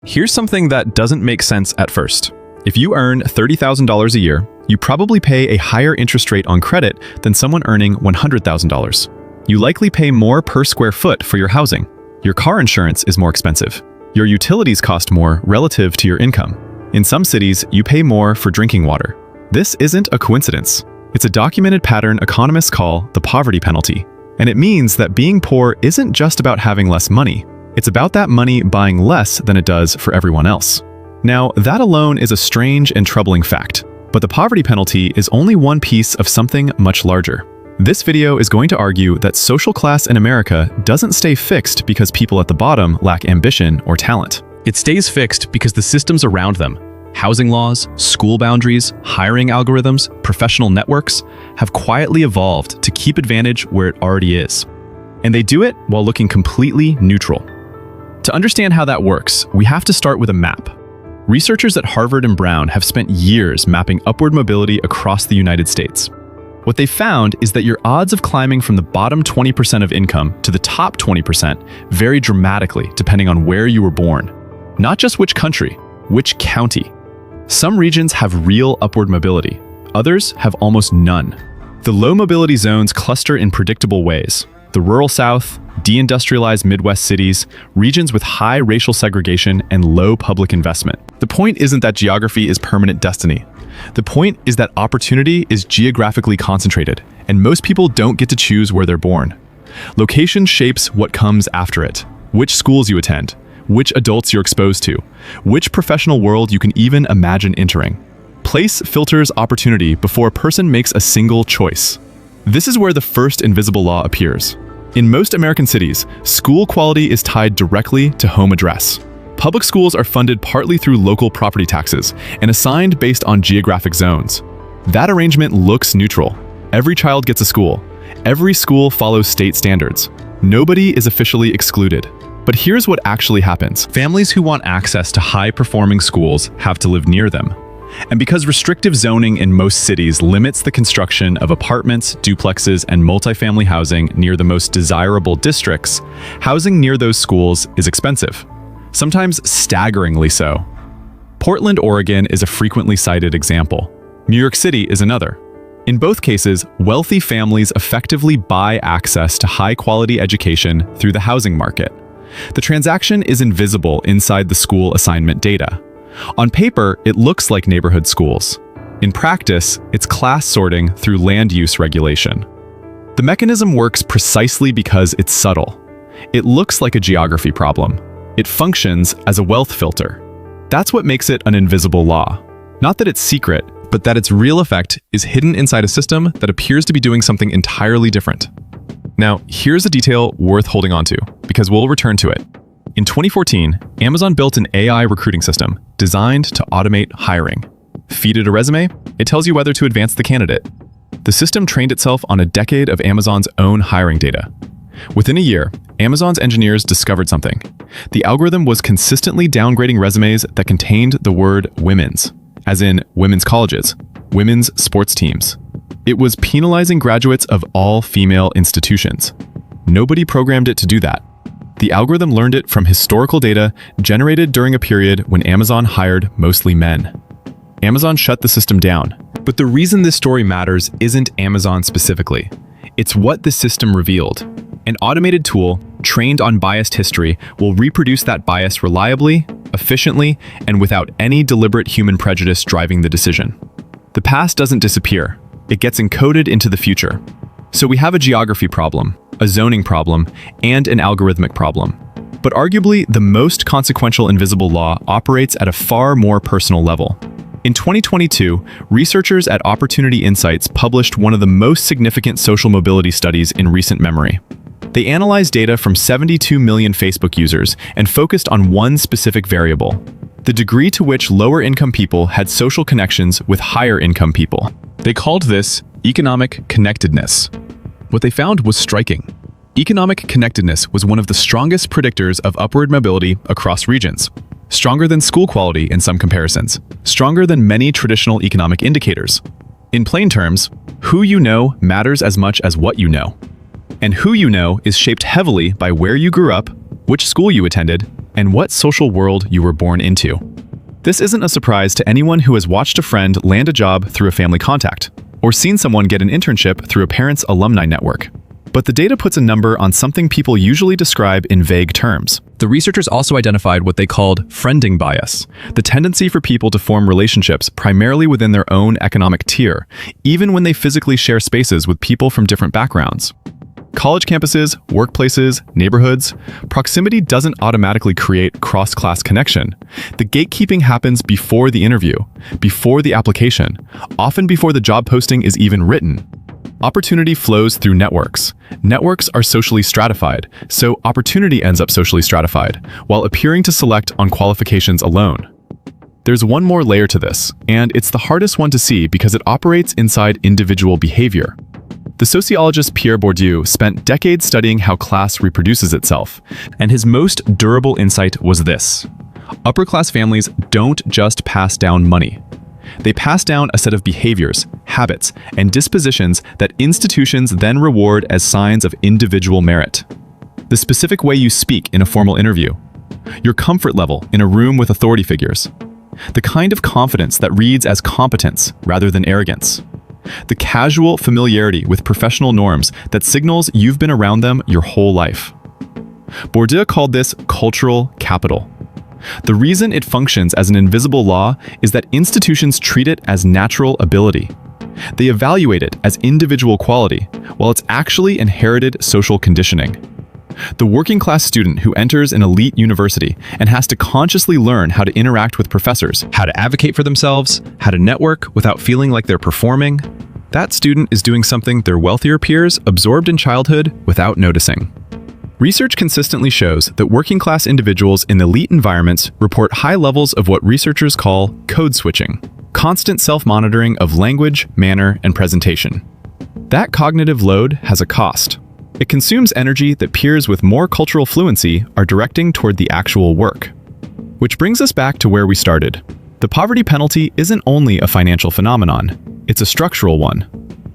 Here's something that doesn't make sense at first. If you earn $30,000 a year, you probably pay a higher interest rate on credit than someone earning $100,000. You likely pay more per square foot for your housing. Your car insurance is more expensive. Your utilities cost more relative to your income. In some cities, you pay more for drinking water. This isn't a coincidence. It's a documented pattern economists call the poverty penalty. And it means that being poor isn't just about having less money. It's about that money buying less than it does for everyone else. Now, that alone is a strange and troubling fact, but the poverty penalty is only one piece of something much larger. This video is going to argue that social class in America doesn't stay fixed because people at the bottom lack ambition or talent. It stays fixed because the systems around them, housing laws, school boundaries, hiring algorithms, professional networks, have quietly evolved to keep advantage where it already is. And they do it while looking completely neutral. To understand how that works, we have to start with a map. Researchers at Harvard and Brown have spent years mapping upward mobility across the United States. What they found is that your odds of climbing from the bottom 20% of income to the top 20% vary dramatically depending on where you were born. Not just which country, which county. Some regions have real upward mobility, others have almost none. The low mobility zones cluster in predictable ways. The rural South, deindustrialized Midwest cities, regions with high racial segregation and low public investment. The point isn't that geography is permanent destiny. The point is that opportunity is geographically concentrated, and most people don't get to choose where they're born. Location shapes what comes after it, which schools you attend, which adults you're exposed to, which professional world you can even imagine entering. Place filters opportunity before a person makes a single choice. This is where the first invisible law appears. In most American cities, school quality is tied directly to home address. Public schools are funded partly through local property taxes and assigned based on geographic zones. That arrangement looks neutral. Every child gets a school. Every school follows state standards. Nobody is officially excluded. But here's what actually happens. Families who want access to high-performing schools have to live near them. And because restrictive zoning in most cities limits the construction of apartments, duplexes, and multifamily housing near the most desirable districts, housing near those schools is expensive, sometimes staggeringly so. Portland, Oregon is a frequently cited example. New York City is another. In both cases, wealthy families effectively buy access to high-quality education through the housing market. The transaction is invisible inside the school assignment data. On paper, it looks like neighborhood schools. In practice, it's class sorting through land use regulation. The mechanism works precisely because it's subtle. It looks like a geography problem. It functions as a wealth filter. That's what makes it an invisible law. Not that it's secret, but that its real effect is hidden inside a system that appears to be doing something entirely different. Now, here's a detail worth holding on to, because we'll return to it. In 2014, Amazon built an AI recruiting system designed to automate hiring. Feed it a resume, it tells you whether to advance the candidate. The system trained itself on a decade of Amazon's own hiring data. Within a year, Amazon's engineers discovered something. The algorithm was consistently downgrading resumes that contained the word women's, as in women's colleges, women's sports teams. It was penalizing graduates of all female institutions. Nobody programmed it to do that. The algorithm learned it from historical data generated during a period when Amazon hired mostly men. Amazon shut the system down. But the reason this story matters isn't Amazon specifically. It's what the system revealed. An automated tool, trained on biased history, will reproduce that bias reliably, efficiently, and without any deliberate human prejudice driving the decision. The past doesn't disappear. It gets encoded into the future. So we have a geography problem, a zoning problem, and an algorithmic problem. But arguably, the most consequential invisible law operates at a far more personal level. In 2022, researchers at Opportunity Insights published one of the most significant social mobility studies in recent memory. They analyzed data from 72 million Facebook users and focused on one specific variable: the degree to which lower-income people had social connections with higher-income people. They called this economic connectedness. What they found was striking. Economic connectedness was one of the strongest predictors of upward mobility across regions. Stronger than school quality in some comparisons. Stronger than many traditional economic indicators. In plain terms, who you know matters as much as what you know. And who you know is shaped heavily by where you grew up, which school you attended, and what social world you were born into. This isn't a surprise to anyone who has watched a friend land a job through a family contact, or seen someone get an internship through a parent's alumni network. But the data puts a number on something people usually describe in vague terms. The researchers also identified what they called friending bias, the tendency for people to form relationships primarily within their own economic tier, even when they physically share spaces with people from different backgrounds. College campuses, workplaces, neighborhoods, proximity doesn't automatically create cross-class connection. The gatekeeping happens before the interview, before the application, often before the job posting is even written. Opportunity flows through networks. Networks are socially stratified, so opportunity ends up socially stratified, while appearing to select on qualifications alone. There's one more layer to this, and it's the hardest one to see because it operates inside individual behavior. The sociologist Pierre Bourdieu spent decades studying how class reproduces itself, and his most durable insight was this: upper-class families don't just pass down money. They pass down a set of behaviors, habits, and dispositions that institutions then reward as signs of individual merit. The specific way you speak in a formal interview, your comfort level in a room with authority figures, the kind of confidence that reads as competence rather than arrogance, the casual familiarity with professional norms that signals you've been around them your whole life. Bourdieu called this cultural capital. The reason it functions as an invisible law is that institutions treat it as natural ability. They evaluate it as individual quality, while it's actually inherited social conditioning. The working-class student who enters an elite university and has to consciously learn how to interact with professors, how to advocate for themselves, how to network without feeling like they're performing, that student is doing something their wealthier peers absorbed in childhood without noticing. Research consistently shows that working-class individuals in elite environments report high levels of what researchers call code switching, constant self-monitoring of language, manner, and presentation. That cognitive load has a cost. It consumes energy that peers with more cultural fluency are directing toward the actual work. Which brings us back to where we started. The poverty penalty isn't only a financial phenomenon, it's a structural one.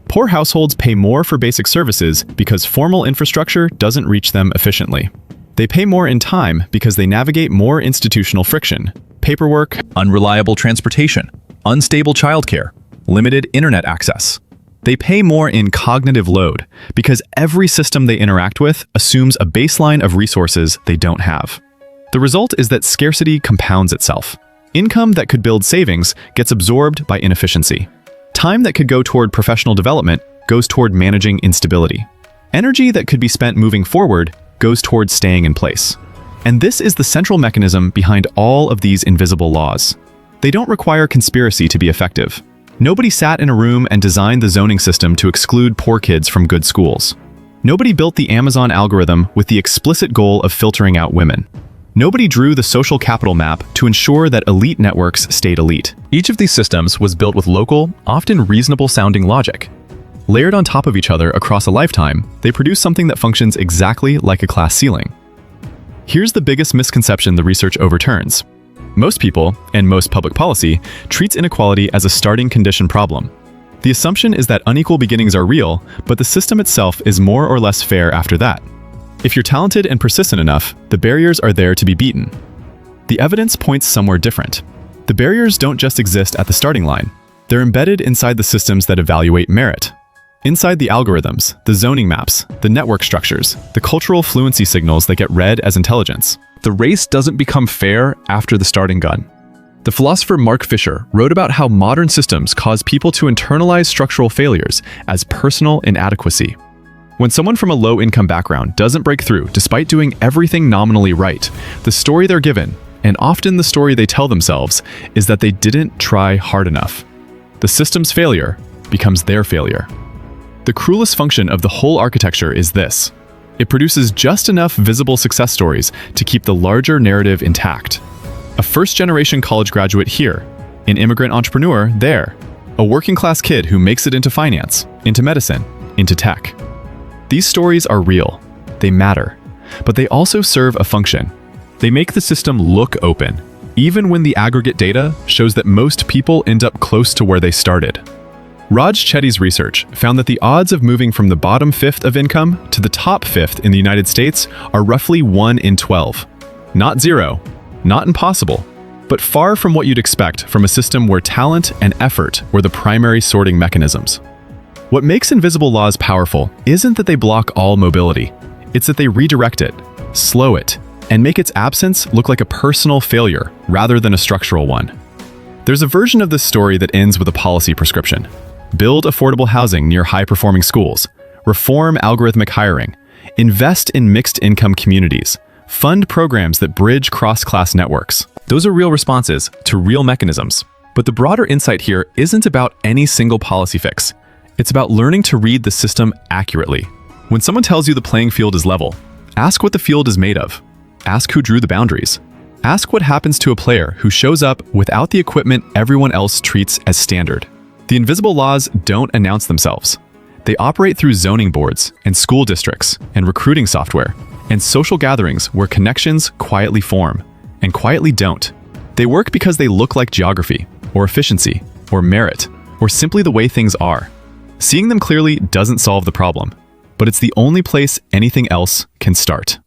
Poor households pay more for basic services because formal infrastructure doesn't reach them efficiently. They pay more in time because they navigate more institutional friction, paperwork, unreliable transportation, unstable childcare, limited internet access. They pay more in cognitive load because every system they interact with assumes a baseline of resources they don't have. The result is that scarcity compounds itself. Income that could build savings gets absorbed by inefficiency. Time that could go toward professional development goes toward managing instability. Energy that could be spent moving forward goes toward staying in place. And this is the central mechanism behind all of these invisible laws. They don't require conspiracy to be effective. Nobody sat in a room and designed the zoning system to exclude poor kids from good schools. Nobody built the Amazon algorithm with the explicit goal of filtering out women. Nobody drew the social capital map to ensure that elite networks stayed elite. Each of these systems was built with local, often reasonable-sounding logic. Layered on top of each other across a lifetime, they produce something that functions exactly like a class ceiling. Here's the biggest misconception the research overturns. Most people, and most public policy, treats inequality as a starting condition problem. The assumption is that unequal beginnings are real, but the system itself is more or less fair after that. If you're talented and persistent enough, the barriers are there to be beaten. The evidence points somewhere different. The barriers don't just exist at the starting line. They're embedded inside the systems that evaluate merit. Inside the algorithms, the zoning maps, the network structures, the cultural fluency signals that get read as intelligence. The race doesn't become fair after the starting gun. The philosopher Mark Fisher wrote about how modern systems cause people to internalize structural failures as personal inadequacy. When someone from a low-income background doesn't break through despite doing everything nominally right, the story they're given, and often the story they tell themselves, is that they didn't try hard enough. The system's failure becomes their failure. The cruelest function of the whole architecture is this: it produces just enough visible success stories to keep the larger narrative intact. A first-generation college graduate here, an immigrant entrepreneur there, a working-class kid who makes it into finance, into medicine, into tech. These stories are real, they matter, but they also serve a function. They make the system look open, even when the aggregate data shows that most people end up close to where they started. Raj Chetty's research found that the odds of moving from the bottom fifth of income to the top fifth in the United States are roughly 1 in 12. Not zero, not impossible, but far from what you'd expect from a system where talent and effort were the primary sorting mechanisms. What makes invisible laws powerful isn't that they block all mobility. It's that they redirect it, slow it, and make its absence look like a personal failure rather than a structural one. There's a version of this story that ends with a policy prescription. Build affordable housing near high-performing schools, reform algorithmic hiring, invest in mixed-income communities, fund programs that bridge cross-class networks. Those are real responses to real mechanisms. But the broader insight here isn't about any single policy fix. It's about learning to read the system accurately. When someone tells you the playing field is level, ask what the field is made of. Ask who drew the boundaries. Ask what happens to a player who shows up without the equipment everyone else treats as standard. The invisible laws don't announce themselves. They operate through zoning boards and school districts and recruiting software and social gatherings where connections quietly form and quietly don't. They work because they look like geography or efficiency or merit or simply the way things are. Seeing them clearly doesn't solve the problem, but it's the only place anything else can start.